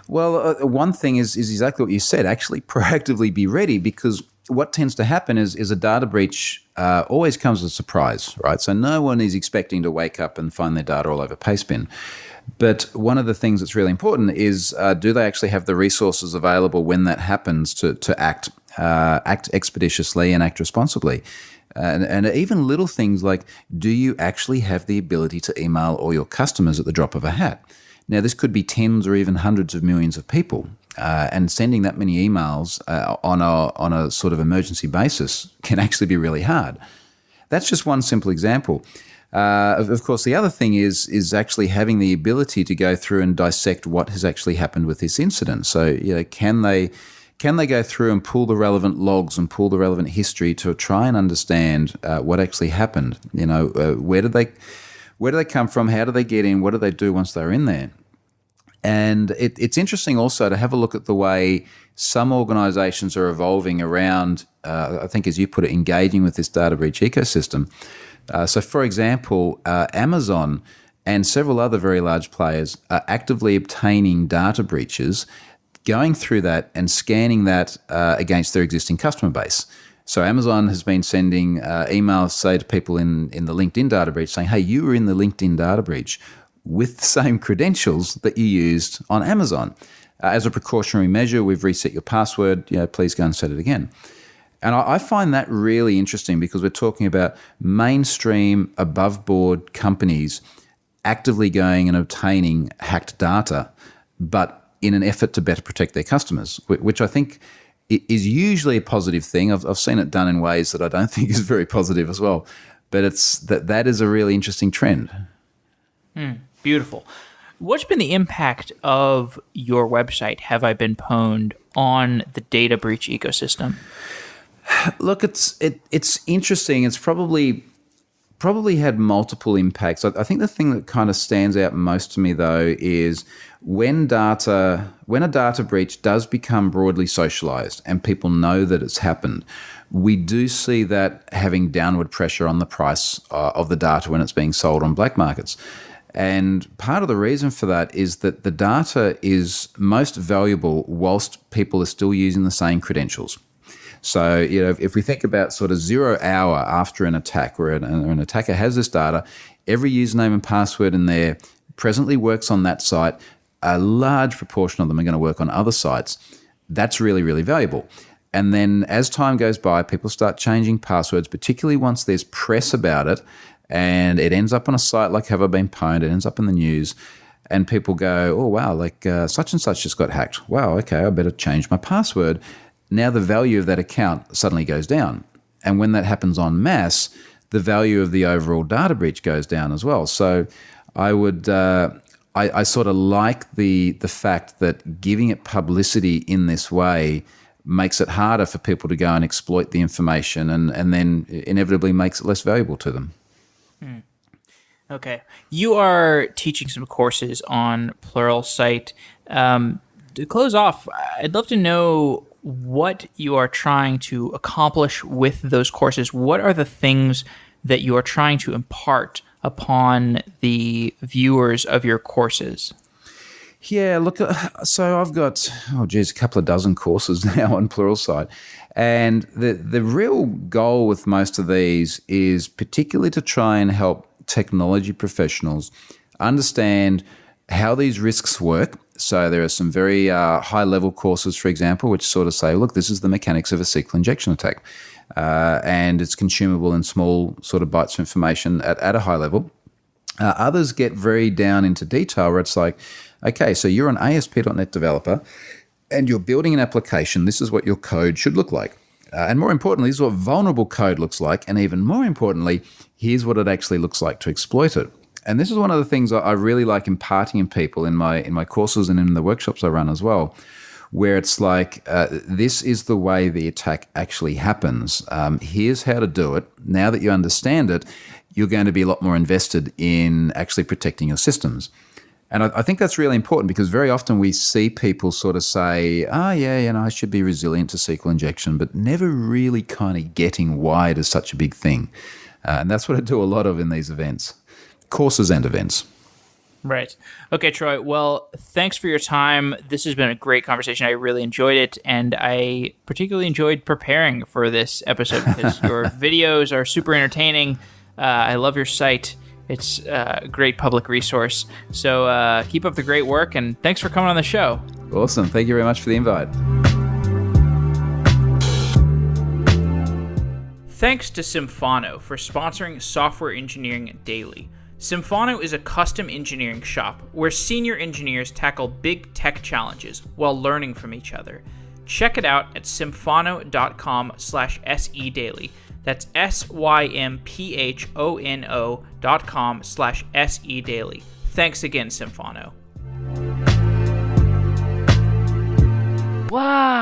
Well, one thing is exactly what you said, actually proactively be ready, because what tends to happen is a data breach always comes as a surprise, right? So no one is expecting to wake up and find their data all over Pastebin. But one of the things that's really important is do they actually have the resources available when that happens to act expeditiously and act responsibly? And even little things like, do you actually have the ability to email all your customers at the drop of a hat? Now, this could be tens or even hundreds of millions of people. And sending that many emails on a sort of emergency basis can actually be really hard. That's just one simple example. Of course, the other thing is actually having the ability to go through and dissect what has actually happened with this incident. So, can they go through and pull the relevant logs and pull the relevant history to try and understand what actually happened? Where did they come from? How do they get in? What do they do once they're in there? And it's interesting also to have a look at the way some organizations are evolving around, I think as you put it, engaging with this data breach ecosystem. So, for example, Amazon and several other very large players are actively obtaining data breaches, going through that and scanning that against their existing customer base. So Amazon has been sending emails, say, to people in the LinkedIn data breach saying, hey, you were in the LinkedIn data breach with the same credentials that you used on Amazon. As a precautionary measure, we've reset your password. Please go and set it again. And I find that really interesting because we're talking about mainstream, above-board companies actively going and obtaining hacked data, but in an effort to better protect their customers, which I think is usually a positive thing. I've seen it done in ways that I don't think is very positive as well. But that is a really interesting trend. Beautiful. What's been the impact of your website, Have I Been Pwned, on the data breach ecosystem? Look, it's interesting. It's probably had multiple impacts. I think the thing that kind of stands out most to me, though, is when a data breach does become broadly socialized and people know that it's happened, we do see that having downward pressure on the price of the data when it's being sold on black markets. And part of the reason for that is that the data is most valuable whilst people are still using the same credentials. So, if we think about sort of 0 hour after an attack where an attacker has this data, every username and password in there presently works on that site. A large proportion of them are going to work on other sites. That's really, really valuable. And then as time goes by, people start changing passwords, particularly once there's press about it, and it ends up on a site like Have I Been Pwned, it ends up in the news, and people go, oh, wow, such and such just got hacked. Wow, okay, I better change my password. Now the value of that account suddenly goes down. And when that happens en masse, the value of the overall data breach goes down as well. So I would, I sort of like the fact that giving it publicity in this way makes it harder for people to go and exploit the information and then inevitably makes it less valuable to them. Okay. You are teaching some courses on Pluralsight. To close off, I'd love to know what you are trying to accomplish with those courses. What are the things that you are trying to impart upon the viewers of your courses? Yeah, look, so I've got, a couple of dozen courses now on Pluralsight. And the real goal with most of these is particularly to try and help technology professionals understand how these risks work. So there are some very high-level courses, for example, which sort of say, look, this is the mechanics of a SQL injection attack. And it's consumable in small sort of bites of information at a high level. Others get very down into detail where it's like, okay, so you're an ASP.NET developer and you're building an application. This is what your code should look like. And more importantly, this is what vulnerable code looks like. And even more importantly, here's what it actually looks like to exploit it. And this is one of the things I really like imparting in people in my courses and in the workshops I run as well, where it's like, this is the way the attack actually happens. Here's how to do it. Now that you understand it, you're going to be a lot more invested in actually protecting your systems. And I think that's really important because very often we see people sort of say, I should be resilient to SQL injection, but never really kind of getting why it is such a big thing. And that's what I do a lot of in these events. Courses and events. Right. Okay, Troy. Well, thanks for your time. This has been a great conversation. I really enjoyed it, and I particularly enjoyed preparing for this episode because your videos are super entertaining. I love your site. It's a great public resource. So keep up the great work, and thanks for coming on the show. Awesome. Thank you very much for the invite. Thanks to Symphono for sponsoring Software Engineering Daily. Symphono is a custom engineering shop where senior engineers tackle big tech challenges while learning from each other. Check it out at symphono.com/sedaily. That's symphono.com/sedaily. Thanks again, Symphono. Wow.